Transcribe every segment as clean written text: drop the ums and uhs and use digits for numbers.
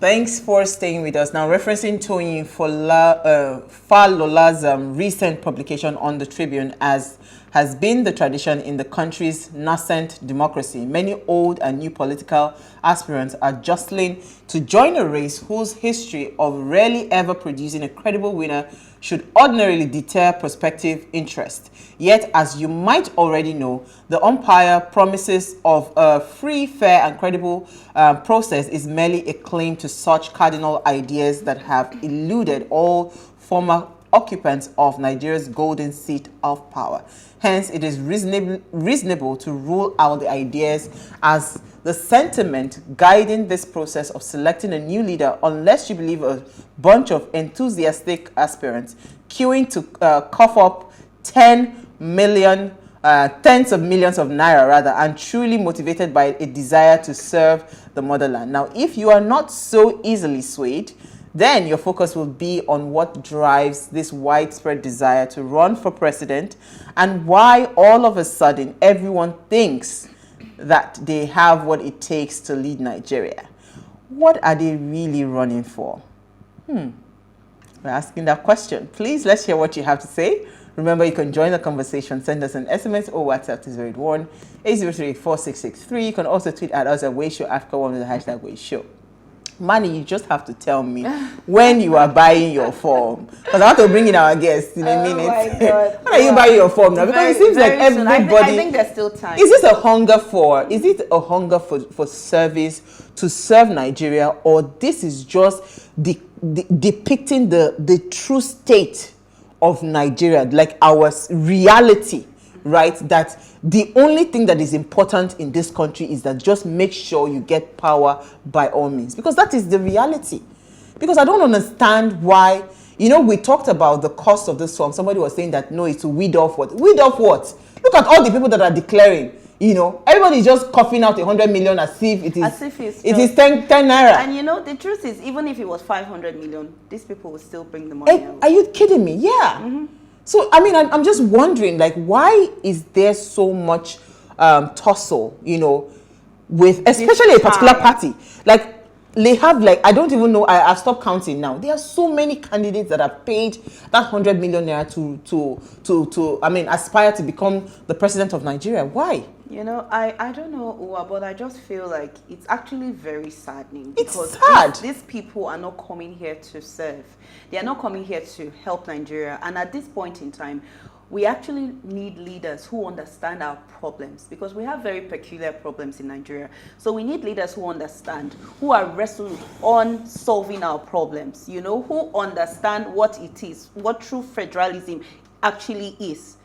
Thanks for staying with us. Now, referencing Toyin Falola's recent publication on the Tribune, as has been the tradition in the country's nascent democracy, many old and new political aspirants are jostling to join a race whose history of rarely ever producing a credible winner should ordinarily deter prospective interest. Yet, as you might already know, the umpire promises of a free, fair and credible process is merely a claim to such cardinal ideas that have eluded all former occupants of Nigeria's golden seat of power. Hence, it is reasonable to rule out the ideas as the sentiment guiding this process of selecting a new leader, unless you believe a bunch of enthusiastic aspirants queuing to cough up tens of millions of naira rather, and truly motivated by a desire to serve the motherland. Now, if you are not so easily swayed, then your focus will be on what drives this widespread desire to run for president and why all of a sudden everyone thinks that they have what it takes to lead Nigeria. What are they really running for? We're asking that question. Please, let's hear what you have to say. Remember, you can join the conversation. Send us an SMS or WhatsApp to 081-803-4663. You can also tweet at us at WayShowAfrica1 with the hashtag WayShow. Manny, you just have to tell me when you are buying your form, because I want to bring in our guests in a minute. My God. When are you buying your form now? Because it seems like everybody. I think there's still time. Is it a hunger for service to serve Nigeria, or this is just depicting the true state of Nigeria, like our reality, right? That the only thing that is important in this country is that just make sure you get power by all means, because that is the reality. Because I don't understand why, we talked about the cost of this form. Somebody was saying that no, it's to weed off what? Weed off what? Look at all the people that are declaring. Everybody is just coughing out 100 million as if it is 10 naira. And the truth is, even if it was 500 million, these people will still bring the money out. Are you kidding me? Yeah. Mm-hmm. So, I'm just wondering, why is there so much tussle, with especially a particular party? They have, I don't even know, I've stopped counting now. There are so many candidates that have paid that 100 million naira to aspire to become the president of Nigeria. Why? I don't know, Uwa, but I just feel like it's actually very saddening. Because it's sad. These people are not coming here to serve. They are not coming here to help Nigeria. And at this point in time, we actually need leaders who understand our problems, because we have very peculiar problems in Nigeria. So we need leaders who understand, who are resolute on solving our problems, who understand what it is, what true federalism actually is.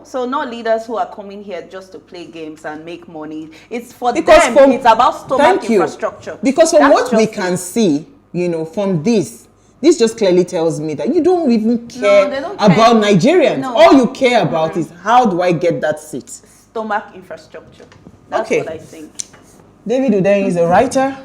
So not leaders who are coming here just to play games and make money. It's for them. It's about stomach infrastructure. Because from what we can see, from this just clearly tells me that you don't even care about Nigerians. No. All you care about is how do I get that seat? Stomach infrastructure. That's what I think. David Hundeyin is a writer,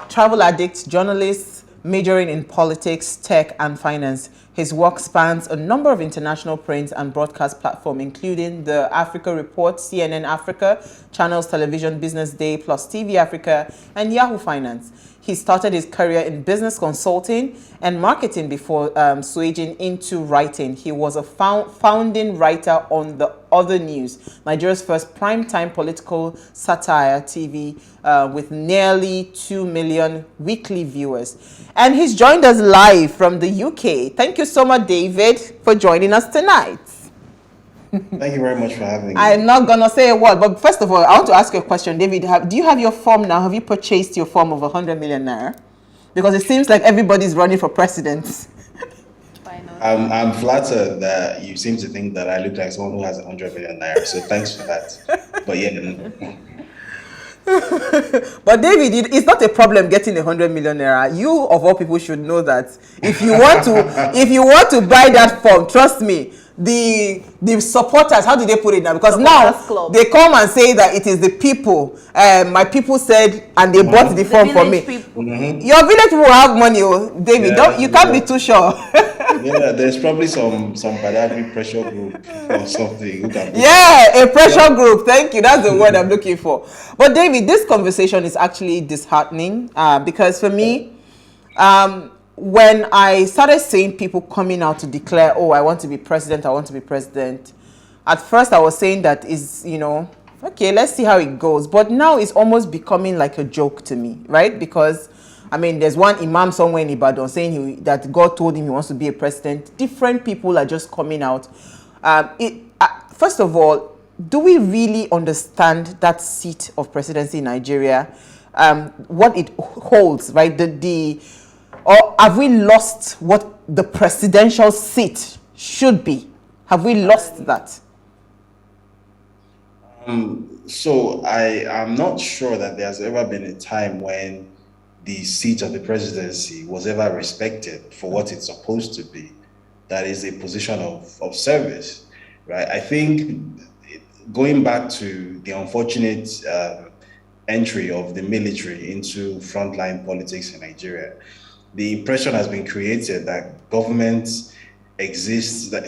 travel addict, journalist, majoring in politics, tech, and finance. His work spans a number of international print and broadcast platforms, including the Africa Report, CNN Africa, Channels Television Business Day, PlusTvAfrica, and Yahoo Finance. He started his career in business consulting and marketing before switching into writing. He was a founding writer on The Other News, Nigeria's first primetime political satire TV with nearly 2 million weekly viewers. And he's joined us live from the UK. Thank you so much, David, for joining us tonight. Thank you very much for having me. I'm not going to say a word, but first of all, I want to ask you a question. David, do you have your form now? Have you purchased your form of 100 million naira? Because it seems like everybody's running for president. I'm flattered that you seem to think that I look like someone who has 100 million naira, so thanks for that. But yeah. But David, it's not a problem getting 100 million naira. You, of all people, should know that if you want to buy that form, trust me, the supporters, how do they put it now? Because now they come and say that it is the people. My people said, and they bought the form for me. Your village will have money, David. You can't be too sure. Yeah, there's probably some Badavi pressure group or something. A pressure group. Thank you. That's the word I'm looking for. But David, this conversation is actually disheartening because for me, When I started seeing people coming out to declare, oh, I want to be president, I want to be president, at first I was saying that is, okay, let's see how it goes. But now it's almost becoming like a joke to me, right? Because, I mean, there's one imam somewhere in Ibadan saying that God told him he wants to be a president. Different people are just coming out. First of all, do we really understand that seat of presidency in Nigeria? What it holds, right? Or have we lost what the presidential seat should be? Have we lost that? So I am not sure that there's ever been a time when the seat of the presidency was ever respected for what it's supposed to be. That is a position of service, right? I think going back to the unfortunate entry of the military into frontline politics in Nigeria, the impression has been created that government exists, that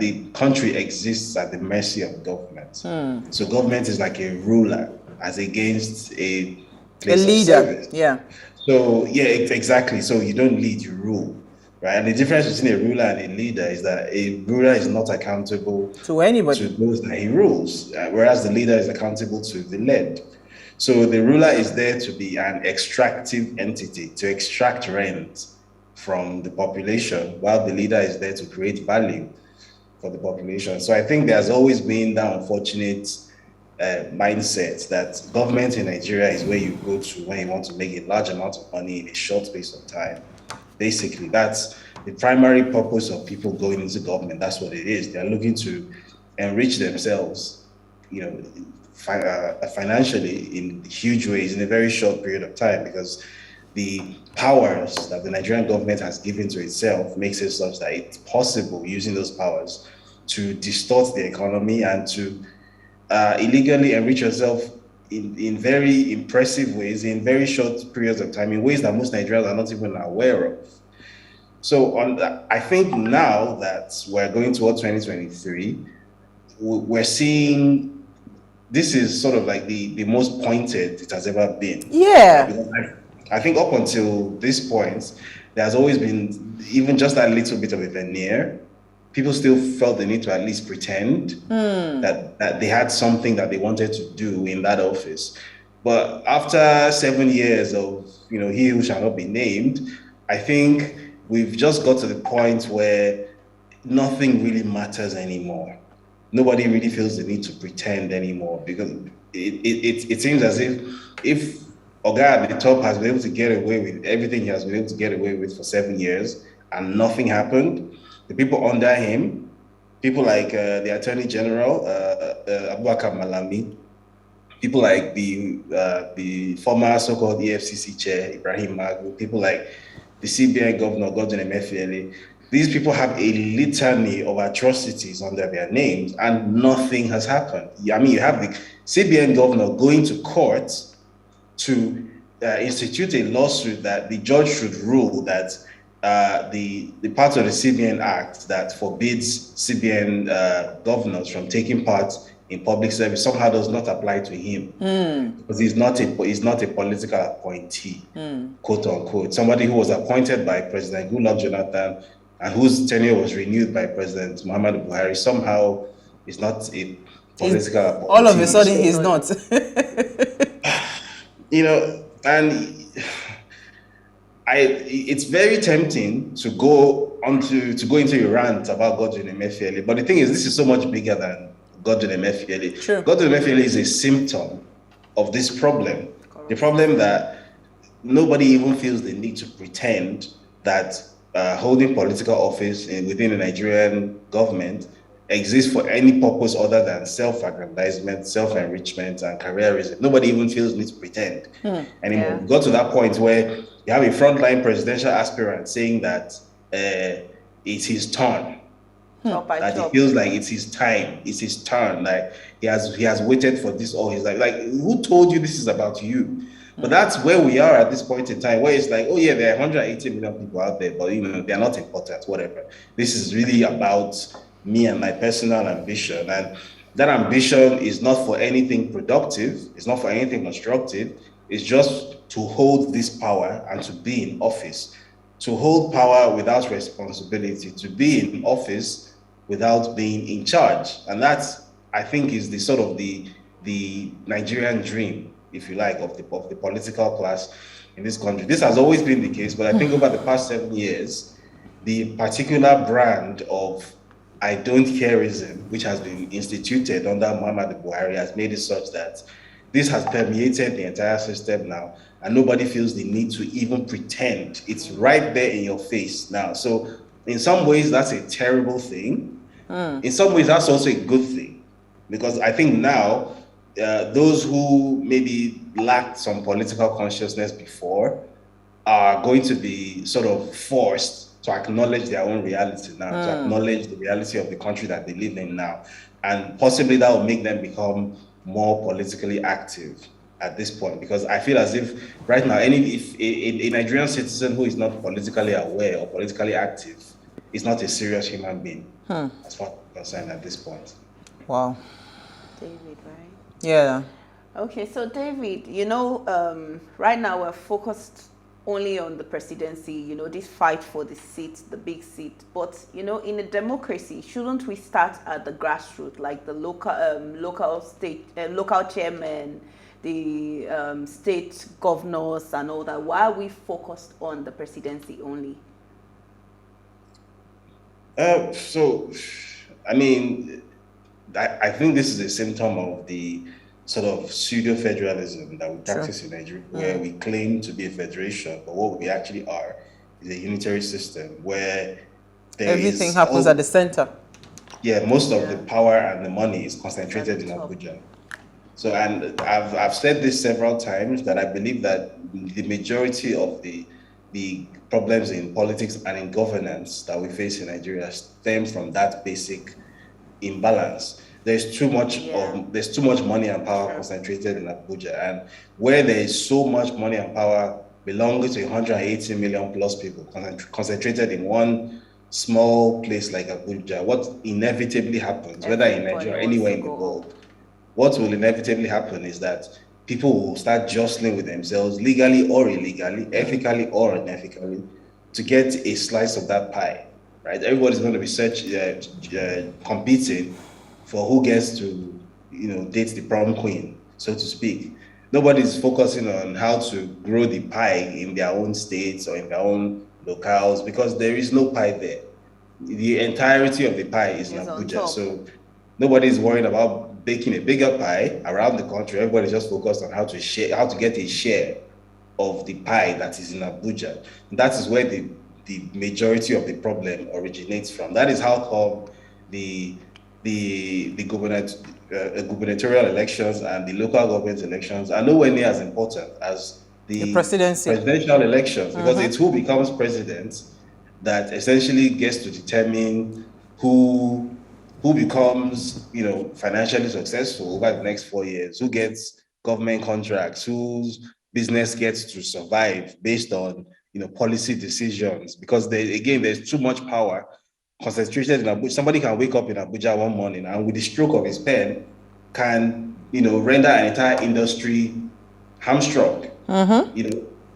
the country exists at the mercy of government. So government is like a ruler as against a place leader. Of service. Yeah. So yeah, exactly. So you don't lead, you rule, right? And the difference between a ruler and a leader is that a ruler is not accountable to anybody, to those that he rules, whereas the leader is accountable to the led. So the ruler is there to be an extractive entity, to extract rent from the population, while the leader is there to create value for the population. So I think there's always been that unfortunate mindset that government in Nigeria is where you go to when you want to make a large amount of money in a short space of time. Basically, that's the primary purpose of people going into government. That's what it is. They're looking to enrich themselves, financially in huge ways in a very short period of time, because the powers that the Nigerian government has given to itself makes it such that it's possible using those powers to distort the economy and to illegally enrich yourself in very impressive ways in very short periods of time, in ways that most Nigerians are not even aware of. So I think now that we're going toward 2023, we're seeing this is sort of like the most pointed it has ever been. Yeah. Because I think up until this point, there has always been even just that little bit of a veneer. People still felt the need to at least pretend that they had something that they wanted to do in that office. But after 7 years of, he who shall not be named, I think we've just got to the point where nothing really matters anymore. Nobody really feels the need to pretend anymore, because it seems as if Oga at the top has been able to get away with everything he has been able to get away with for 7 years and nothing happened. The people under him, people like the Attorney General, Abubakar Malami, people like the former so-called EFCC chair, Ibrahim Magu, people like the CBN governor, Godwin Emefiele. These people have a litany of atrocities under their names and nothing has happened. I mean, you have the CBN governor going to court to institute a lawsuit that the judge should rule that the part of the CBN Act that forbids CBN governors from taking part in public service somehow does not apply to him, because he's not a political appointee, quote unquote. Somebody who was appointed by President Goodluck Jonathan and whose tenure was renewed by President Muhammadu Buhari somehow is not a political appointee. All of a sudden, he's not. And it's very tempting to go into a rant about Godwin Emefiele, but the thing is, this is so much bigger than Godwin Emefiele. Sure. Godwin Emefiele is a symptom of this problem. The problem that nobody even feels the need to pretend that holding political office within the Nigerian government exists for any purpose other than self-aggrandizement, self-enrichment, and careerism. Nobody even feels the need to pretend anymore. Yeah. We got to that point where you have a frontline presidential aspirant saying that it's his turn. That he feels like it's his time, it's his turn. Like he has waited for this all his life. Like, who told you this is about you? But that's where we are at this point in time, where it's like, oh yeah, there are 180 million people out there, but they're not important, whatever. This is really about me and my personal ambition. And that ambition is not for anything productive, it's not for anything constructive, is just to hold this power and to be in office, to hold power without responsibility, to be in office without being in charge. And that's, I think, is the sort of the Nigerian dream, if you like, of the political class in this country. This has always been the case, but I think over the past 7 years, the particular brand of I don't careism, which has been instituted under Muhammadu Buhari, has made it such that this has permeated the entire system now, and nobody feels the need to even pretend. It's right there in your face now. So in some ways, that's a terrible thing. In some ways, that's also a good thing, because I think now those who maybe lacked some political consciousness before are going to be sort of forced to acknowledge their own reality now, to acknowledge the reality of the country that they live in now. And possibly that will make them become more politically active at this point, because I feel as if right now, if a Nigerian citizen who is not politically aware or politically active is not a serious human being, as far as I'm concerned at this point. Wow. David, right? Yeah. Okay, so David, right now we're focused only on the presidency, this fight for the seat, the big seat. But, in a democracy, shouldn't we start at the grassroots, like the local chairman, the state governors and all that? Why are we focused on the presidency only? I think this is a symptom of the sort of pseudo-federalism that we practice in Nigeria, where we claim to be a federation, but what we actually are is a unitary system where everything happens at the center. Yeah, most of the power and the money is concentrated in Abuja. So, and I've said this several times, that I believe that the majority of the problems in politics and in governance that we face in Nigeria stem from that basic imbalance. There's too much money and power concentrated in Abuja, and where there is so much money and power belonging to 180 million plus people concentrated in one small place like Abuja, what inevitably happens, whether in Nigeria or anywhere in the world, what will inevitably happen is that people will start jostling with themselves, legally or illegally, ethically or unethically, to get a slice of that pie, right? Everybody's going to be competing for who gets to, date the prom queen, so to speak. Nobody's focusing on how to grow the pie in their own states or in their own locales, because there is no pie there. The entirety of the pie is in Abuja. So nobody's worried about baking a bigger pie around the country. Everybody's just focused on how to get a share of the pie that is in Abuja. And that is where the majority of the problem originates from. That is how come the gubernatorial elections and the local government elections are nowhere near as important as the presidential elections, because it's who becomes president that essentially gets to determine who becomes, financially successful over the next 4 years, who gets government contracts, whose business gets to survive based on, policy decisions. Because there's too much power concentrated in Abuja. Somebody can wake up in Abuja one morning and with the stroke of his pen can, render an entire industry hamstrung.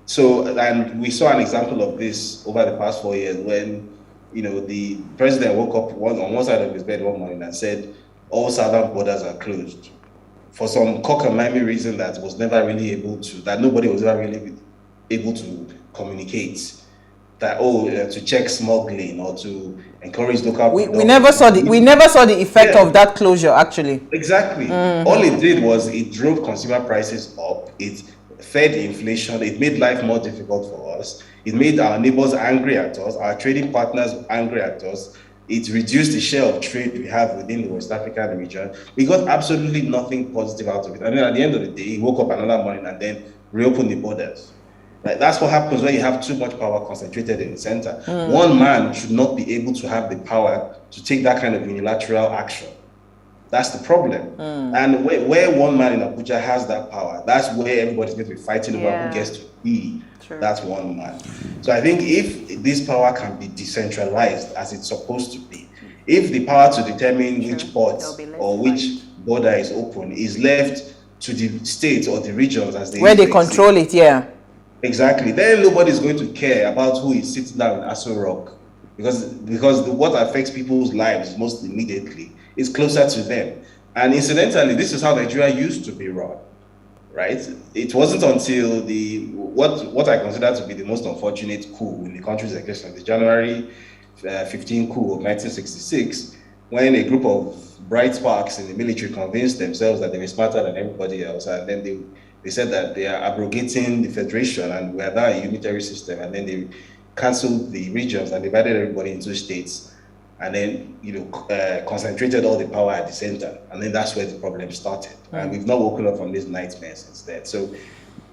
So, and we saw an example of this over the past 4 years when, the president woke up on one side of his bed one morning and said, all southern borders are closed for some cockamamie reason that was never really that nobody was ever really able to communicate. That to check smuggling or to encourage local. We never saw the effect of that closure, actually. Exactly. All it did was it drove consumer prices up. It fed inflation. It made life more difficult for us. It made our neighbors angry at us, our trading partners angry at us. It reduced the share of trade we have within the West African region. We got absolutely nothing positive out of it. And then at the end of the day, he woke up another morning and then reopened the borders. Like, that's what happens when you have too much power concentrated in the center. One man should not be able to have the power to take that kind of unilateral action. That's the problem. And where one man in Abuja has that power, that's where everybody's going to be fighting over who gets to be that one man. So I think if this power can be decentralized as it's supposed to be, if the power to determine which port or which border is open is left to the states or the regions as they where used they to control exist. it, yeah. Exactly. Then nobody's going to care about who is sitting down in Aso Rock because what affects people's lives most immediately is closer to them. And incidentally, this is how Nigeria used to be run, right? It wasn't until the what I consider to be the most unfortunate coup in the country's existence, the January 15 coup of 1966, when a group of bright sparks in the military convinced themselves that they were smarter than everybody else, and then they said that they are abrogating the federation and we are now a unitary system, and then they canceled the regions and divided everybody into states, and then concentrated all the power at the center, and then that's where the problem started. And we've not woken up from this nightmare since then. So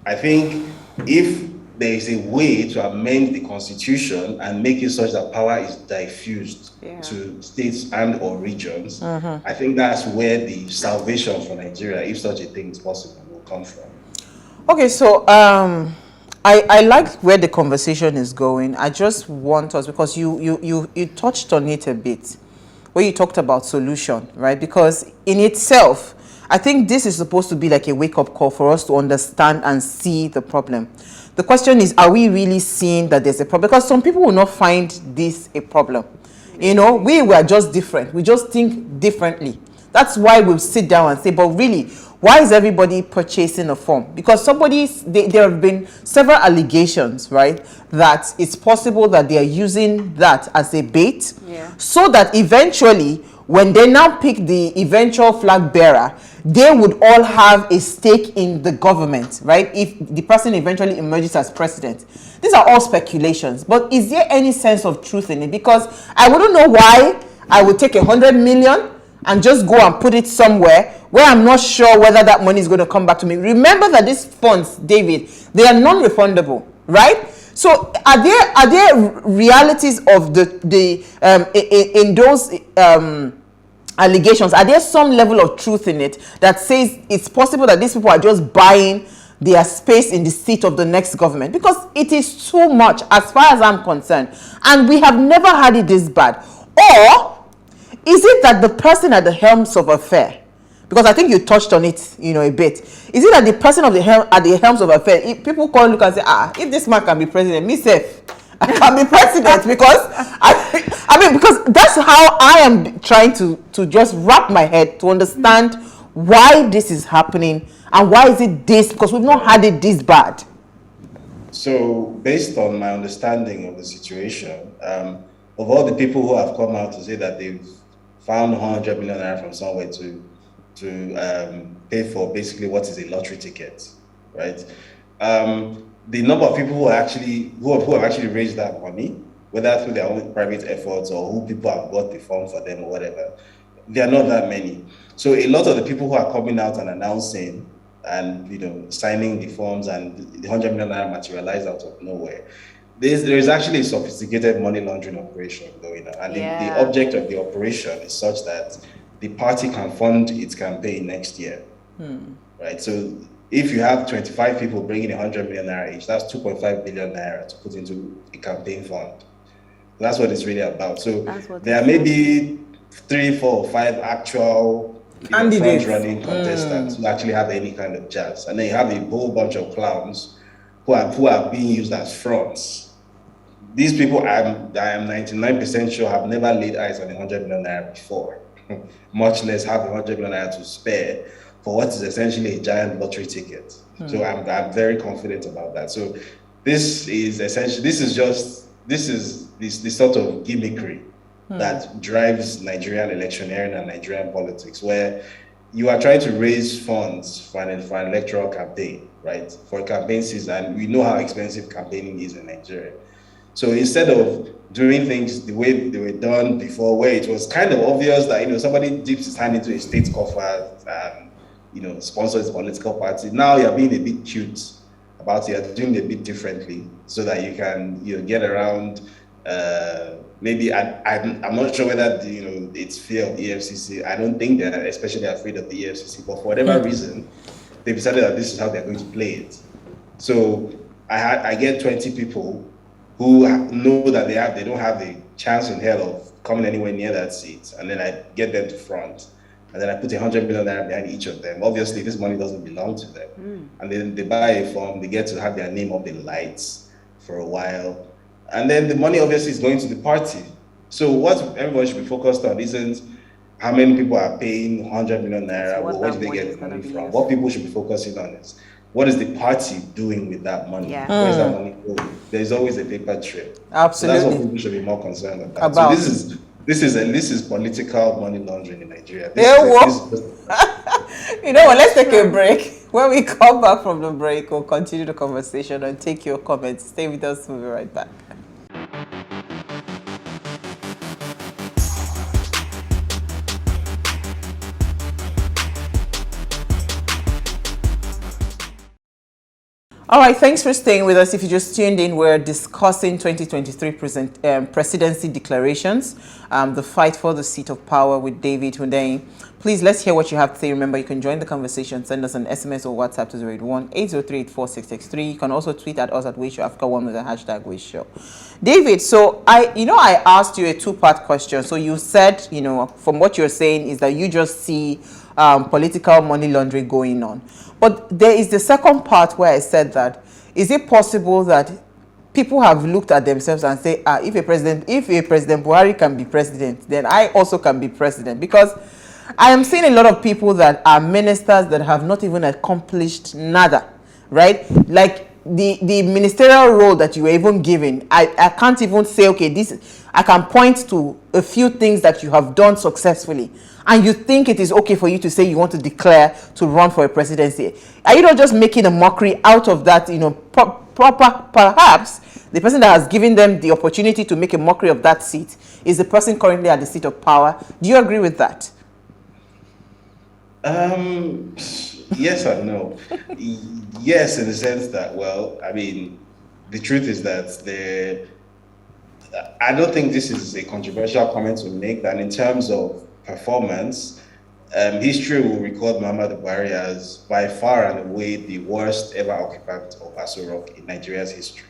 I think if there is a way to amend the constitution and make it such that power is diffused to states and or regions, I think that's where the salvation for Nigeria, if such a thing is possible, will come from. Okay, so I like where the conversation is going. I just want us, because you touched on it a bit, where you talked about solution, right? Because in itself, I think this is supposed to be like a wake-up call for us to understand and see the problem. The question is, are we really seeing that there's a problem? Because some people will not find this a problem. You know, we were just different. We just think differently. That's why we'll sit down and say, but really, why is everybody purchasing a form? Because there have been several allegations, right, that it's possible that they are using that as a bait, so that eventually, when they now pick the eventual flag bearer, they would all have a stake in the government, right? If the person eventually emerges as president. These are all speculations, but is there any sense of truth in it? Because I wouldn't know why I would take 100 million and just go and put it somewhere where I'm not sure whether that money is going to come back to me. Remember that these funds, David, they are non-refundable, right? So are there realities of in those allegations? Are there some level of truth in it that says it's possible that these people are just buying their space in the seat of the next government? Because it is too much as far as I'm concerned, and we have never had it this bad. Or is it that the person at the helms of affair, because I think you touched on it, a bit. Is it that the person at the helms of affair, if people look and say, if this man can be president, me safe, I can be president, because because that's how I am trying to just wrap my head to understand why this is happening and why is it this, because we've not had it this bad. So based on my understanding of the situation, of all the people who have come out to say that they've found 100 million naira from somewhere to pay for basically what is a lottery ticket, right? The number of people who have actually raised that money, whether through their own private efforts or who people have bought the form for them or whatever, they are not that many. So a lot of the people who are coming out and announcing and signing the forms and the 100 million naira materialized out of nowhere, there is actually a sophisticated money laundering operation going on, and the object of the operation is such that the party can fund its campaign next year, right? So if you have 25 people bringing 100 million naira each, that's 2.5 billion naira to put into a campaign fund. That's what it's really about. So there are maybe 3, 4, or 5 actual front-running contestants who actually have any kind of jazz, and then you have a whole bunch of clowns who are being used as fronts. These people, I am 99% sure, have never laid eyes on 100 million naira before, much less have 100 million naira to spare for what is essentially a giant lottery ticket. So I'm very confident about that. So this is essentially, this is the sort of gimmickry that drives Nigerian electioneering and Nigerian politics, where you are trying to raise funds for an electoral campaign, right? For a campaign season, we know how expensive campaigning is in Nigeria. So instead of doing things the way they were done before, where it was kind of obvious that somebody dips his hand into a state coffer and sponsors a political party, now you're being a bit cute about it. You're doing it a bit differently so that you can get around. Maybe I'm not sure whether it's fear of the EFCC. I don't think they're especially afraid of the EFCC, but for whatever reason, they've decided that this is how they're going to play it. So I get 20 people who know that they don't have a chance in hell of coming anywhere near that seat, and then I get them to front. and then I put 100 million naira behind each of them. Obviously, this money doesn't belong to them. And then they buy a form, they get to have their name up in lights for a while. And then the money obviously is going to the party. So what everybody should be focused on isn't how many people are paying 100 million naira, where do they get the money from? What people should be focusing on is, what is the party doing with that money? Yeah. Where is that money going? There's always a paper trail. Absolutely. So that's what people should be more concerned about. So this is political money laundering in Nigeria. You know what? Let's take a break. When we come back from the break, we'll continue the conversation and take your comments. Stay with us. We'll be right back. All right, thanks for staying with us. If you just tuned in, we're discussing 2023 presidency declarations, the fight for the seat of power with David Hundeyin. Please, let's hear what you have to say. Remember, you can join the conversation. Send us an SMS or WhatsApp to 081-803-84663. You can also tweet at us at WaysShowAfrica1 with the hashtag WaysShow. David, so I asked you a two-part question. So you said, from what you're saying is that you just see political money laundering going on. But there is the second part where I said that, is it possible that people have looked at themselves and say, if a President Buhari can be president, then I also can be president? Because I am seeing a lot of people that are ministers that have not even accomplished nada, right? Like the ministerial role that you were even given, I can't even say, okay, I can point to a few things that you have done successfully, and you think it is okay for you to say you want to declare to run for a presidency. Are you not just making a mockery out of that, perhaps the person that has given them the opportunity to make a mockery of that seat is the person currently at the seat of power? Do you agree with that? Yes and no. Yes, in the sense that, the truth is that I don't think this is a controversial comment to make, that in terms of performance, history will record Muhammadu Buhari as by far and away the worst ever occupant of Aso Rock in Nigeria's history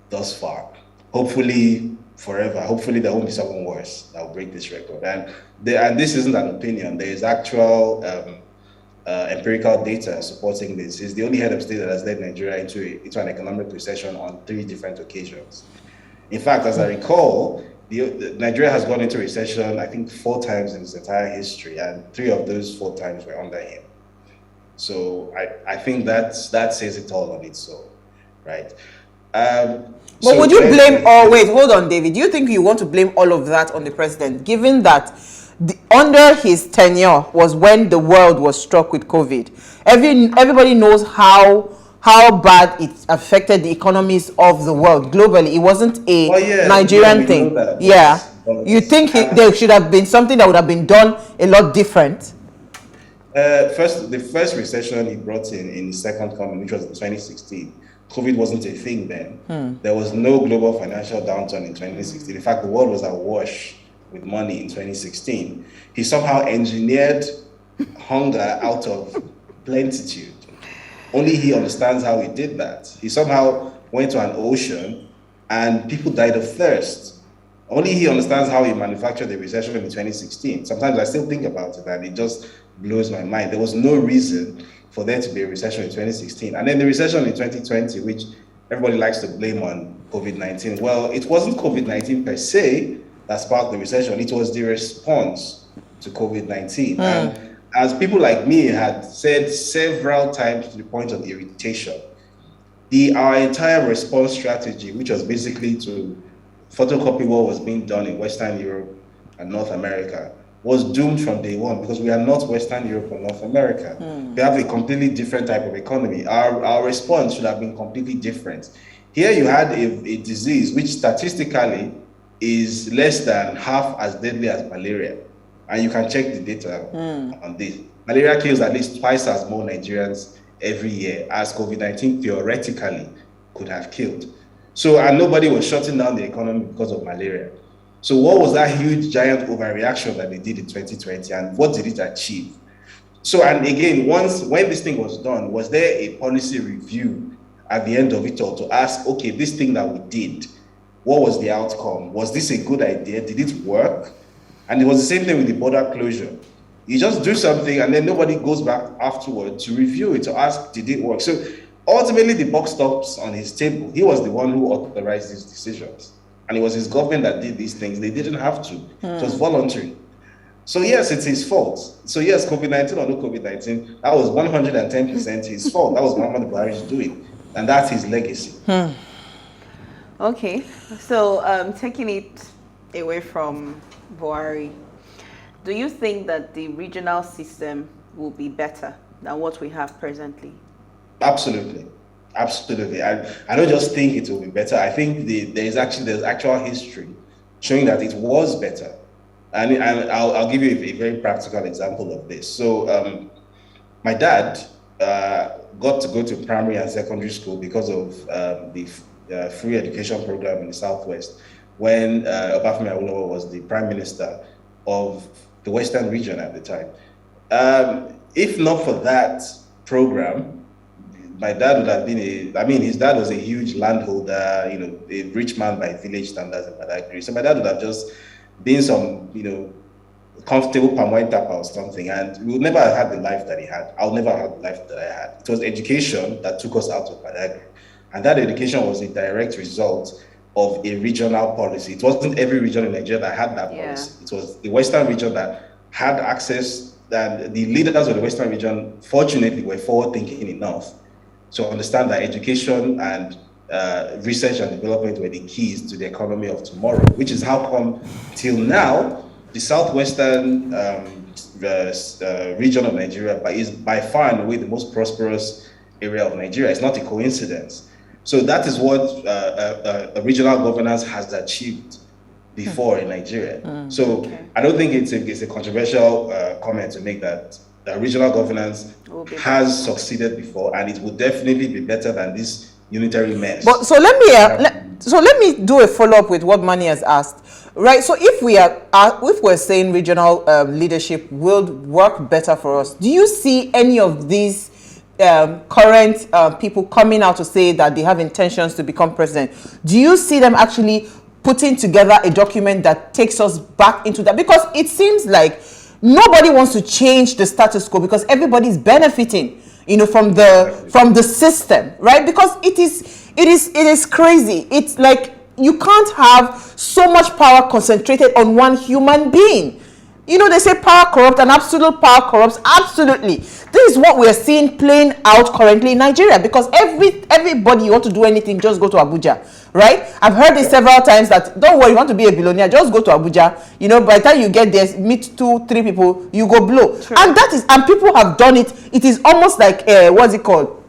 thus far. Hopefully forever. Hopefully there won't be someone worse that will break this record. And this isn't an opinion. There is actual empirical data supporting this. He's the only head of state that has led Nigeria into an economic recession on 3 different occasions. In fact, as I recall, Nigeria has gone into recession, I think 4 times in its entire history, and 3 of those 4 times were under him. So I think that says it all on its own, right? But would you blame, wait, hold on, David. Do you think you want to blame all of that on the president, given that under his tenure was when the world was struck with COVID? Everybody knows how bad it affected the economies of the world globally. It wasn't a Nigerian thing. You think there should have been something that would have been done a lot different? The first recession he brought in his second coming, which was in 2016, COVID wasn't a thing then. There was no global financial downturn in 2016. In fact, the world was awash with money in 2016. He somehow engineered hunger out of plenitude. Only he understands how he did that. He somehow went to an ocean and people died of thirst. Only he understands how he manufactured the recession in 2016. Sometimes I still think about it and it just blows my mind. There was no reason for there to be a recession in 2016. And then the recession in 2020, which everybody likes to blame on COVID-19. Well, it wasn't COVID-19 per se that sparked the recession. It was the response to COVID-19. And as people like me had said several times to the point of irritation, our entire response strategy, which was basically to photocopy what was being done in Western Europe and North America, was doomed from day one, because we are not Western Europe or North America. We have a completely different type of economy. Our response should have been completely different. Here you had a disease which statistically is less than half as deadly as malaria. And you can check the data on this. Malaria kills at least twice as more Nigerians every year as COVID-19 theoretically could have killed. So, and nobody was shutting down the economy because of malaria. So what was that huge, giant overreaction that they did in 2020, and what did it achieve? So, and again, when this thing was done, was there a policy review at the end of it all to ask, okay, this thing that we did, what was the outcome? Was this a good idea? Did it work? And it was the same thing with the border closure. You just do something and then nobody goes back afterward to review it, to ask, did it work? So ultimately, the buck stops on his table. He was the one who authorized these decisions. And it was his government that did these things. They didn't have to. It was voluntary. So yes, it's his fault. So yes, COVID-19 or no COVID-19, that was 110% his fault. That was Muhammad Buhari's doing. And that's his legacy. Okay. So taking it away from Buhari, do you think that the regional system will be better than what we have presently? Absolutely. Absolutely. I don't just think it will be better. I think there's actual history showing that it was better. And I'll give you a very practical example of this. So my dad got to go to primary and secondary school because of the free education program in the Southwest when Obafemi Awolowo was the prime minister of the Western region at the time. If not for that program, my dad would have been his dad was a huge landholder, a rich man by village standards in Badagry. So my dad would have just been some, comfortable palm wine tapper or something, and we would never have had the life that he had. I'll never have the life that I had. It was education that took us out of Badagry. And that education was a direct result of a regional policy. It wasn't every region in Nigeria that had that policy. It was the Western region that had access, and the leaders of the Western region, fortunately, were forward-thinking enough to understand that education and research and development were the keys to the economy of tomorrow, which is how come till now, the southwestern region of Nigeria is by far and away the most prosperous area of Nigeria. It's not a coincidence. So that is what a regional governance has achieved before in Nigeria. So I don't think it's a controversial comment to make that the regional governance has succeeded before, and it will definitely be better than this unitary mess. But so let me do a follow-up with what Manny has asked, right? So if we're saying regional leadership will work better for us, do you see any of these current people coming out to say that they have intentions to become president? Do you see them actually putting together a document that takes us back into that? Because it seems like nobody wants to change the status quo because everybody's benefiting, from the system, right? Because it is crazy. It's like you can't have so much power concentrated on one human being. They say power corrupts and absolute power corrupts. Absolutely. This is what we are seeing playing out currently in Nigeria, because everybody, you want to do anything, just go to Abuja, right? I've heard this several times that, don't worry, you want to be a billionaire, just go to Abuja. By the time you get there, meet 2-3 people, you go blow. True. And people have done it. It is almost like, what's it called?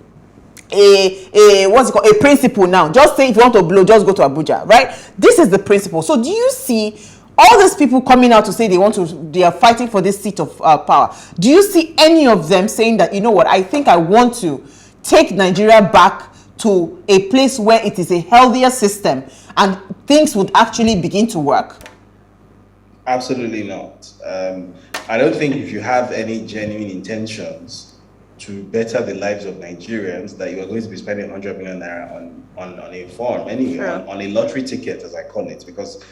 A principle now. Just say if you want to blow, just go to Abuja, right? This is the principle. So do you see all these people coming out to say they are fighting for this seat of power? Do you see any of them saying that, I think I want to take Nigeria back to a place where it is a healthier system and things would actually begin to work? Absolutely not. I don't think if you have any genuine intentions to better the lives of Nigerians, that you are going to be spending 100 million naira on a form, anyway, on a lottery ticket, as I call it, because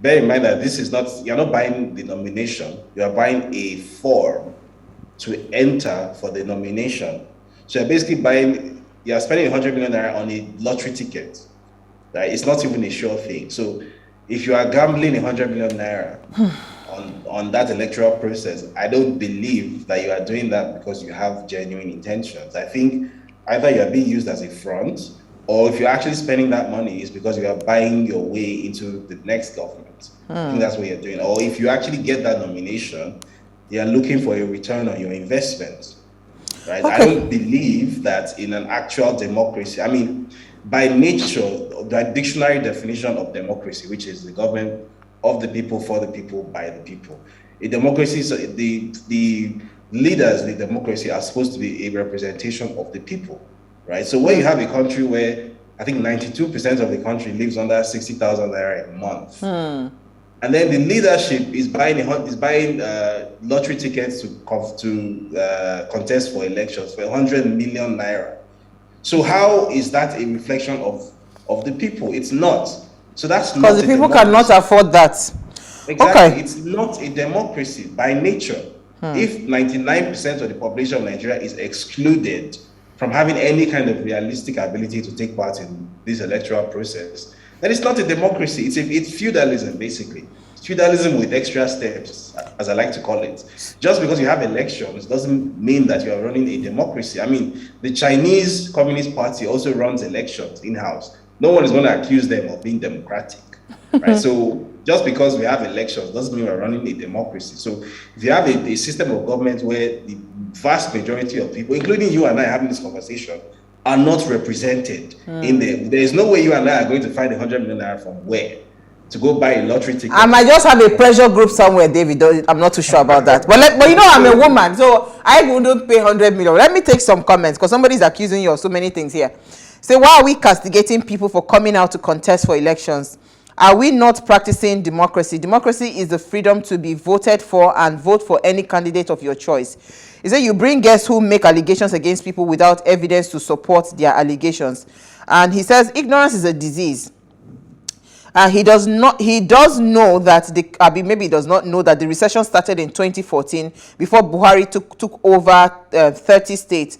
bear in mind that you're not buying the nomination, you are buying a form to enter for the nomination. So you're basically you're spending 100 million naira on a lottery ticket, right? It's not even a sure thing. So if you are gambling 100 million naira on that electoral process, I don't believe that you are doing that because you have genuine intentions. I think either you are being used as a front, or if you're actually spending that money, it's because you are buying your way into the next government. I think that's what you're doing. Or if you actually get that nomination, you're looking for a return on your investment, right? Okay. I don't believe that in an actual democracy, by nature, the dictionary definition of democracy, which is the government of the people, for the people, by the people. A democracy, so the leaders in the democracy are supposed to be a representation of the people. Right. So when you have a country where I think 92% of the country lives under 60,000 naira a month, and then the leadership is buying lottery tickets to contest for elections for 100 million naira. So how is that a reflection of the people? It's not. So that's not because the people cannot afford that. Exactly. Okay. It's not a democracy by nature. If 99% of the population of Nigeria is excluded from having any kind of realistic ability to take part in this electoral process, then it's not a democracy. It's feudalism, basically. It's feudalism with extra steps, as I like to call it. Just because you have elections doesn't mean that you are running a democracy. I mean, the Chinese Communist Party also runs elections in-house. No one is going to accuse them of being democratic, right? So just because we have elections doesn't mean we're running a democracy. So if you have a system of government where the vast majority of people, including you and I having this conversation, are not represented in there is no way you and I are going to find 100 million naira from where to go buy a lottery ticket. I might just have a pressure group somewhere, David. I'm not too sure about that. But you know, I'm a woman, so I wouldn't pay 100 million. Let me take some comments, because somebody's accusing you of so many things here. Say, why are we castigating people for coming out to contest for elections? Are we not practicing democracy? Democracy is the freedom to be voted for and vote for any candidate of your choice. He said you bring guests who make allegations against people without evidence to support their allegations. And he says ignorance is a disease. He does know that maybe he does not know that the recession started in 2014 before Buhari took over 30 states,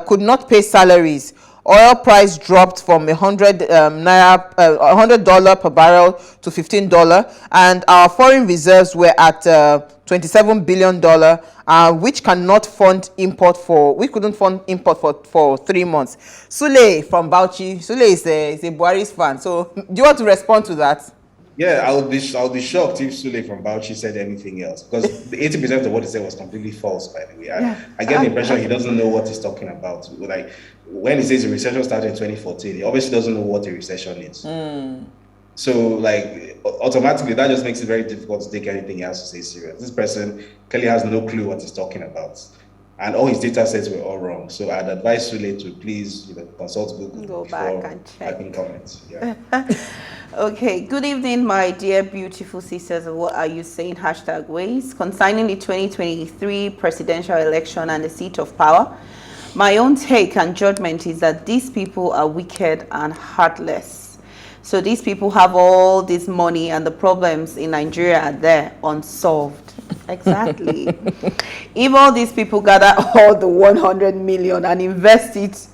could not pay salaries. Oil price dropped from $100 per barrel to $15, and our foreign reserves were at $27 billion, which cannot fund import we couldn't fund import for 3 months. Sule from Bauchi, Sule is a Buhari's fan. So do you want to respond to that? Yeah, I'll be shocked if Sule from Bauchi said anything else, because 80% of what he said was completely false, by the way. I get the impression he doesn't know what he's talking about. Like, when he says the recession started in 2014, he obviously doesn't know what a recession is. So, like, automatically, that just makes it very difficult to take anything he has to say serious. This person clearly has no clue what he's talking about. And all his data sets were all wrong. So I'd advise Sule to please consult Google back and check. Typing comments. Yeah. Okay, good evening, my dear beautiful sisters. What are you saying? #ways concerning the 2023 presidential election and the seat of power. My own take and judgment is that these people are wicked and heartless. So these people have all this money, and the problems in Nigeria are there unsolved. Exactly. If all these people gather all the 100 million and invest it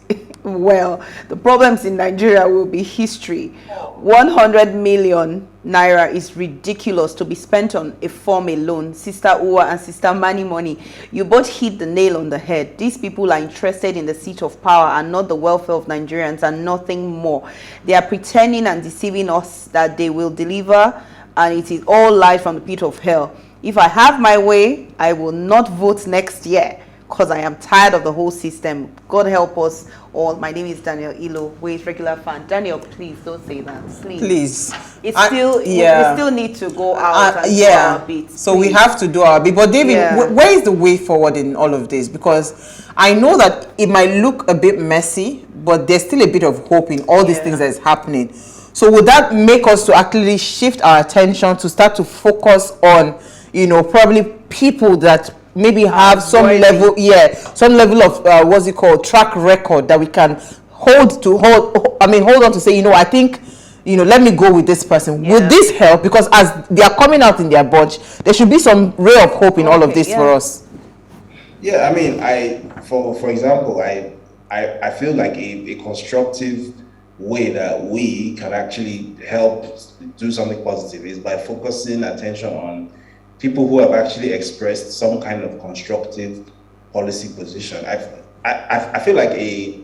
well, the problems in Nigeria will be history. 100 million naira is ridiculous to be spent on a form alone. Sister Uwa and Sister Mani Money, you both hit the nail on the head. These people are interested in the seat of power and not the welfare of Nigerians, and nothing more. They are pretending and deceiving us that they will deliver, and it is all lies from the pit of hell. If I have my way, I will not vote next year, because I am tired of the whole system. God help us all. My name is Daniel Ilo, who is regular fan. Daniel, please don't say that. Please. We still need to go out and do our bit. So we have to do our bit. But David, where is the way forward in all of this? Because I know that it might look a bit messy, but there's still a bit of hope in all these things that is happening. So would that make us to actually shift our attention to start to focus on, probably people that maybe have some level of track record that we can hold on to say, I think, let me go with this person. Would this help? Because as they are coming out in their bunch, there should be some ray of hope in all of this for us. Yeah, I mean, for example, I feel like a constructive way that we can actually help do something positive is by focusing attention on people who have actually expressed some kind of constructive policy position. I feel like a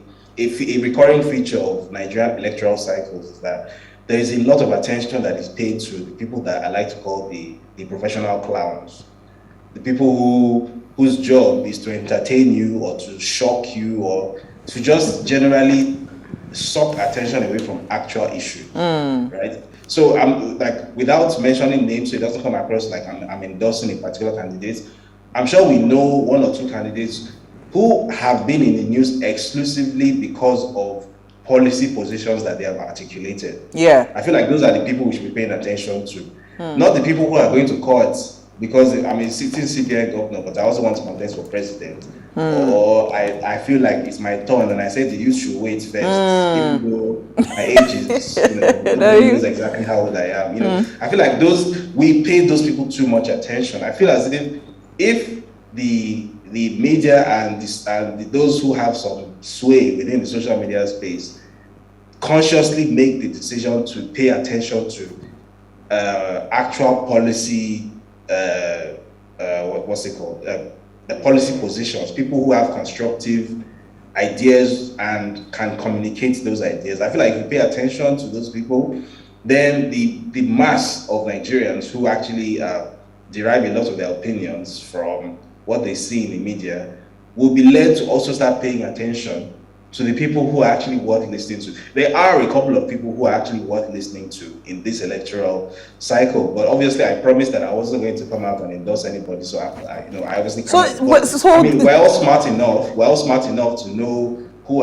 recurring feature of Nigerian electoral cycles is that there is a lot of attention that is paid to the people that I like to call the professional clowns, the people whose job is to entertain you or to shock you or to just generally suck attention away from actual issues, right? So I'm without mentioning names, so it doesn't come across like I'm endorsing a particular candidate. I'm sure we know one or two candidates who have been in the news exclusively because of policy positions that they have articulated. Yeah. I feel like those are the people we should be paying attention to, not the people who are going to court because I'm a sitting CPI governor, but I also want to contest for president. Or I feel like it's my turn, and I said the youth should wait first, even though my age is, nobody knows exactly how old I am. I feel like we pay those people too much attention. I feel as if the media and those who have some sway within the social media space consciously make the decision to pay attention to actual policy, what's it called? The policy positions, people who have constructive ideas and can communicate those ideas. I feel like if you pay attention to those people, then the mass of Nigerians who actually derive a lot of their opinions from what they see in the media will be led to also start paying attention to the people who are actually worth listening to. There are a couple of people who are actually worth listening to in this electoral cycle, but obviously I promised that I wasn't going to come out and endorse anybody, so I obviously can't. I mean, we're all smart enough to know who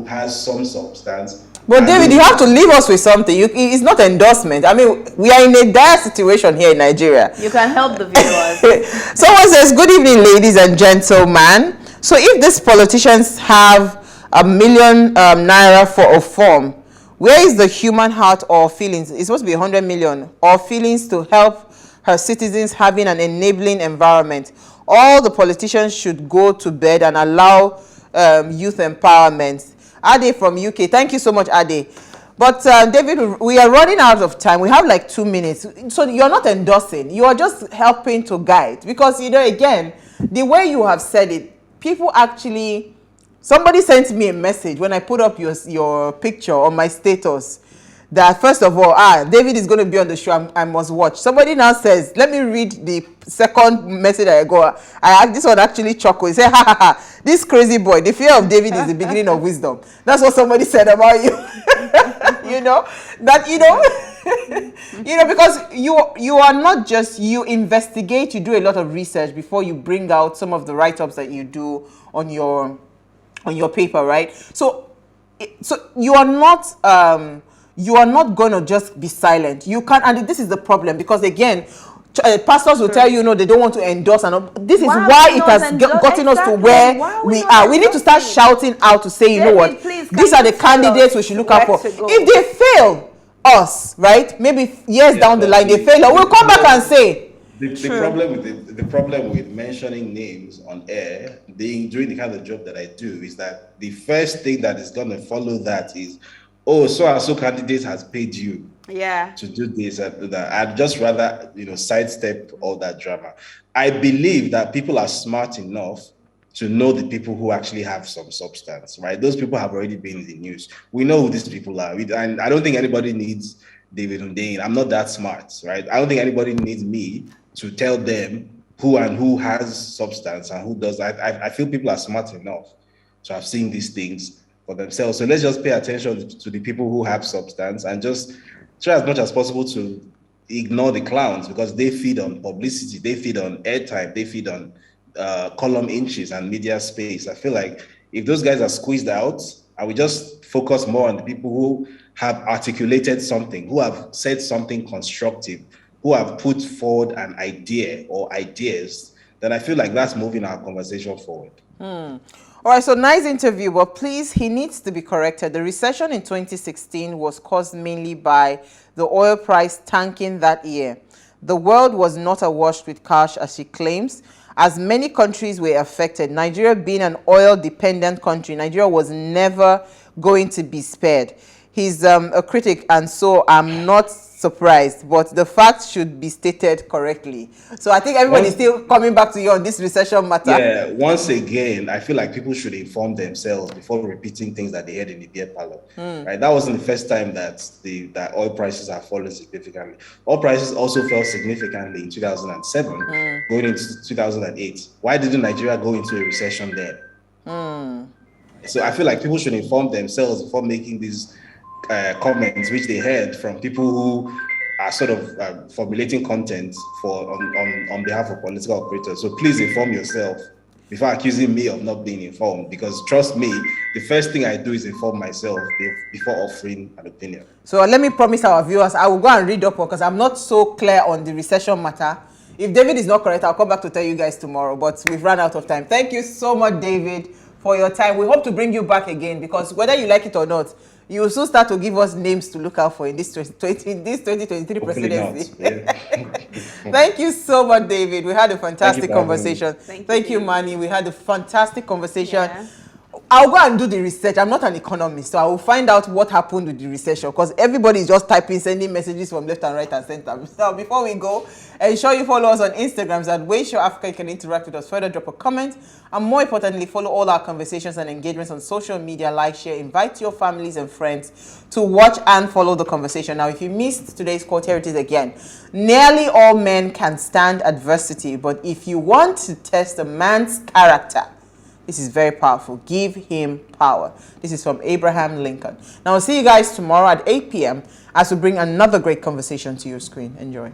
has some substance. But David, you have to leave us with something. It's not endorsement. I mean, we are in a dire situation here in Nigeria. You can help the viewers. Someone says, good evening, ladies and gentlemen. So if these politicians have $1 million naira for a form, where is the human heart or feelings? It's supposed to be 100 million, or feelings to help her citizens having an enabling environment. All the politicians should go to bed and allow youth empowerment. Ade from UK, thank you so much, Ade. But David, we are running out of time. We have like 2 minutes. So you're not endorsing, you are just helping to guide. Because, again, the way you have said it, people actually, somebody sent me a message when I put up your picture on my status that, first of all, David is going to be on the show, I must watch. Somebody now says, let me read the second message I got. This one actually chuckled. He said, ha ha ha, this crazy boy, the fear of David is the beginning of wisdom. That's what somebody said about you. Because you are not just, you investigate, you do a lot of research before you bring out some of the write-ups that you do on your paper, right? So you are not going to just be silent. You can't, and this is the problem, because again, pastors will tell you, they don't want to endorse, and this is why it has gotten us to where we are. We need to start shouting out to say, what, these are the candidates we should look out for. If they fail us, right, maybe years down the line they fail us, we'll come back and say. The problem with mentioning names on air, doing the kind of job that I do, is that the first thing that is going to follow that is, so and so candidate has paid you to do this and that. I'd just rather sidestep all that drama. I believe that people are smart enough to know the people who actually have some substance, right? Those people have already been in the news. We know who these people are, and I don't think anybody needs David Hundeyin. I'm not that smart, right? I don't think anybody needs me to tell them who has substance and who does. I feel people are smart enough to have seen these things for themselves. So let's just pay attention to the people who have substance and just try as much as possible to ignore the clowns, because they feed on publicity, they feed on airtime, they feed on column inches and media space. I feel like if those guys are squeezed out, and we just focus more on the people who have articulated something, who have said something constructive, who have put forward an idea or ideas, then I feel like that's moving our conversation forward. All right, so nice interview, but please, he needs to be corrected. The recession in 2016 was caused mainly by the oil price tanking that year. The world was not awash with cash, as she claims, as many countries were affected. Nigeria being an oil-dependent country, Nigeria was never going to be spared. He's a critic, and so I'm not surprised, but the facts should be stated correctly. So I think everybody's still coming back to you on this recession matter. Yeah, once again, I feel like people should inform themselves before repeating things that they heard in the beer parlor. Right? That wasn't the first time that oil prices have fallen significantly. Oil prices also fell significantly in 2007, going into 2008. Why didn't Nigeria go into a recession then? So I feel like people should inform themselves before making these comments which they heard from people who are sort of formulating content on behalf of political operators. So please inform yourself before accusing me of not being informed, because trust me, the first thing I do is inform myself before offering an opinion. So let me promise our viewers, I will go and read up, because I'm not so clear on the recession matter. If David is not correct, I'll come back to tell you guys tomorrow, but we've run out of time. Thank you so much, David, for your time. We hope to bring you back again, because whether you like it or not, you will soon start to give us names to look out for in this 2023 Hopefully not. presidency. Yeah. Thank you so much, David. We had a fantastic for having me. conversation. Thank you, Manny. We had a fantastic conversation. Yeah. I'll go and do the research. I'm not an economist, so I will find out what happened with the recession, because everybody is just typing, sending messages from left and right and center. So before we go, ensure you follow us on Instagram at PlusTvAfrica. You can interact with us further, drop a comment, and more importantly, follow all our conversations and engagements on social media. Like, share, invite your families and friends to watch and follow the conversation. Now, if you missed today's quote, here it is again. Nearly all men can stand adversity, but if you want to test a man's character, this is very powerful. Give him power. This is from Abraham Lincoln. Now, I'll see you guys tomorrow at 8 p.m. as we bring another great conversation to your screen. Enjoy.